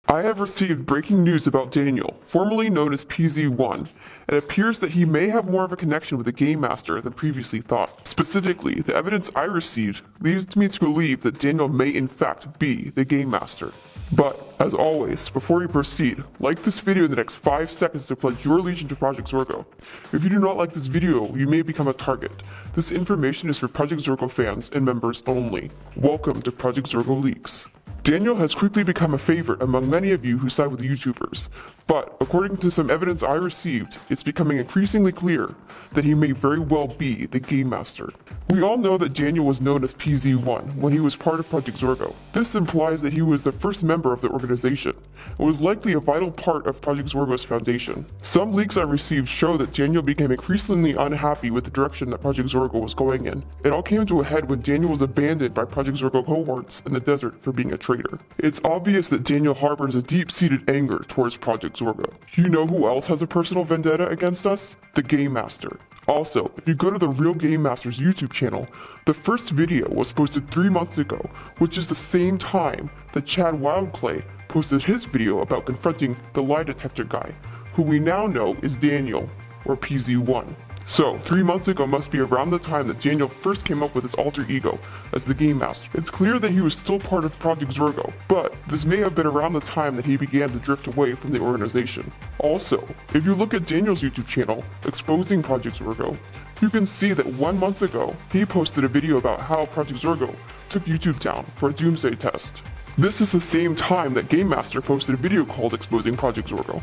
I have received breaking news about Daniel, formerly known as PZ1. It appears that he may have more of a connection with the Game Master than previously thought. Specifically, the evidence I received leads me to believe that Daniel may in fact be the Game Master. But, as always, before we proceed, like this video in the next 5 seconds to pledge your allegiance to Project Zorgo. If you do not like this video, you may become a target. This information is for Project Zorgo fans and members only. Welcome to Project Zorgo Leaks. Daniel has quickly become a favorite among many of you who side with the YouTubers, but according to some evidence I received, it's becoming increasingly clear that he may very well be the Game Master. We all know that Daniel was known as PZ1 when he was part of Project Zorgo. This implies that he was the first member of the organization and was likely a vital part of Project Zorgo's foundation. Some leaks I received show that Daniel became increasingly unhappy with the direction that Project Zorgo was going in. It all came to a head when Daniel was abandoned by Project Zorgo cohorts in the desert for being a traitor. It's obvious that Daniel harbors a deep-seated anger towards Project Zorgo. You know who else has a personal vendetta against us? The Game Master. Also, if you go to the Real Game Master's YouTube channel, the first video was posted 3 months ago, which is the same time that Chad Wildclay posted his video about confronting the lie detector guy, who we now know is Daniel, or PZ1. So, 3 months ago must be around the time that Daniel first came up with his alter ego as the Game Master. It's clear that he was still part of Project Zorgo, but this may have been around the time that he began to drift away from the organization. Also, if you look at Daniel's YouTube channel, exposing Project Zorgo, you can see that 1 month ago, he posted a video about how Project Zorgo took YouTube down for a doomsday test. This is the same time that Game Master posted a video called Exposing Project Zorgo,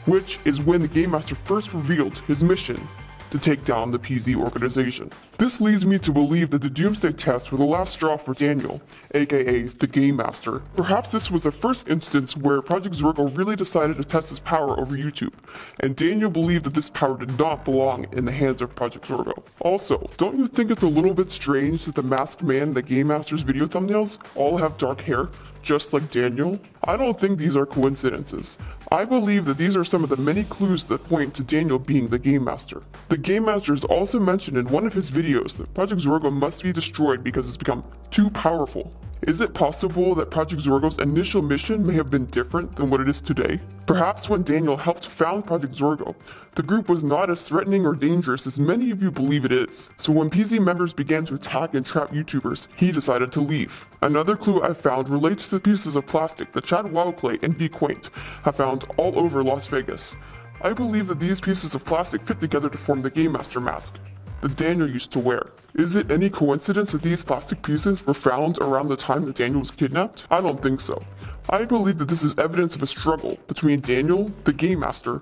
which is when the Game Master first revealed his mission to take down the PZ organization. This leads me to believe that the Doomsday tests were the last straw for Daniel, aka the Game Master. Perhaps this was the first instance where Project Zorgo really decided to test his power over YouTube, and Daniel believed that this power did not belong in the hands of Project Zorgo. Also, don't you think it's a little bit strange that the Masked Man and the Game Master's video thumbnails all have dark hair, just like Daniel? I don't think these are coincidences. I believe that these are some of the many clues that point to Daniel being the Game Master. The Game Master is also mentioned in one of his videos that Project Zorgo must be destroyed because it's become too powerful. Is it possible that Project Zorgo's initial mission may have been different than what it is today? Perhaps when Daniel helped found Project Zorgo, the group was not as threatening or dangerous as many of you believe it is. So when PZ members began to attack and trap YouTubers, he decided to leave. Another clue I found relates to the pieces of plastic that Chad Wildclay and Qwaint have found all over Las Vegas. I believe that these pieces of plastic fit together to form the Game Master mask that Daniel used to wear. Is it any coincidence that these plastic pieces were found around the time that Daniel was kidnapped? I don't think so. I believe that this is evidence of a struggle between Daniel, the Game Master,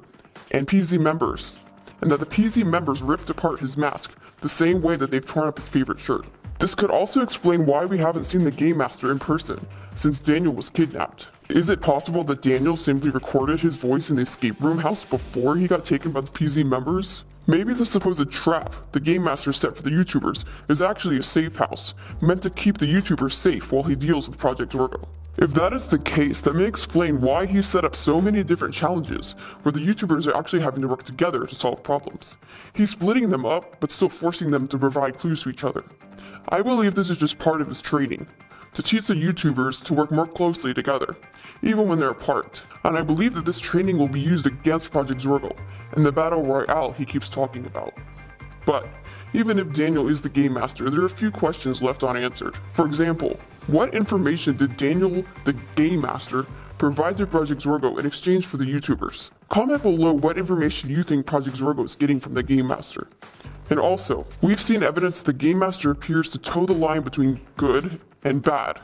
and PZ members, and that the PZ members ripped apart his mask the same way that they've torn up his favorite shirt. This could also explain why we haven't seen the Game Master in person since Daniel was kidnapped. Is it possible that Daniel simply recorded his voice in the escape room house before he got taken by the PZ members? Maybe the supposed trap the Game Master set for the YouTubers is actually a safe house, meant to keep the YouTubers safe while he deals with Project Zorgo. If that is the case, that may explain why he set up so many different challenges where the YouTubers are actually having to work together to solve problems. He's splitting them up, but still forcing them to provide clues to each other. I believe this is just part of his training, to teach the YouTubers to work more closely together, even when they're apart. And I believe that this training will be used against Project Zorgo and the Battle Royale he keeps talking about. But even if Daniel is the Game Master, there are a few questions left unanswered. For example, what information did Daniel, the Game Master, provide to Project Zorgo in exchange for the YouTubers? Comment below what information you think Project Zorgo is getting from the Game Master. And also, we've seen evidence that the Game Master appears to toe the line between good and bad.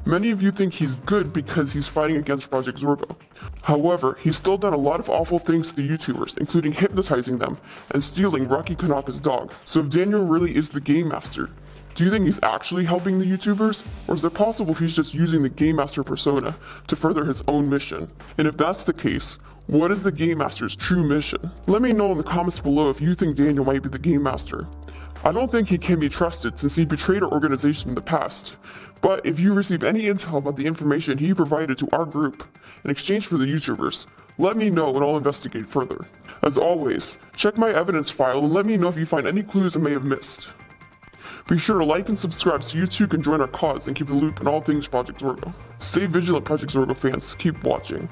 Many of you think he's good because he's fighting against Project Zorgo. However, he's still done a lot of awful things to the YouTubers, including hypnotizing them and stealing Rocky Kanaka's dog. So if Daniel really is the Game Master, do you think he's actually helping the YouTubers? Or is it possible he's just using the Game Master persona to further his own mission? And if that's the case, what is the Game Master's true mission? Let me know in the comments below if you think Daniel might be the Game Master. I don't think he can be trusted since he betrayed our organization in the past. But if you receive any intel about the information he provided to our group in exchange for the YouTubers, let me know and I'll investigate further. As always, check my evidence file and let me know if you find any clues I may have missed. Be sure to like and subscribe so you too can join our cause and keep the loop on all things Project Zorgo. Stay vigilant, Project Zorgo fans. Keep watching.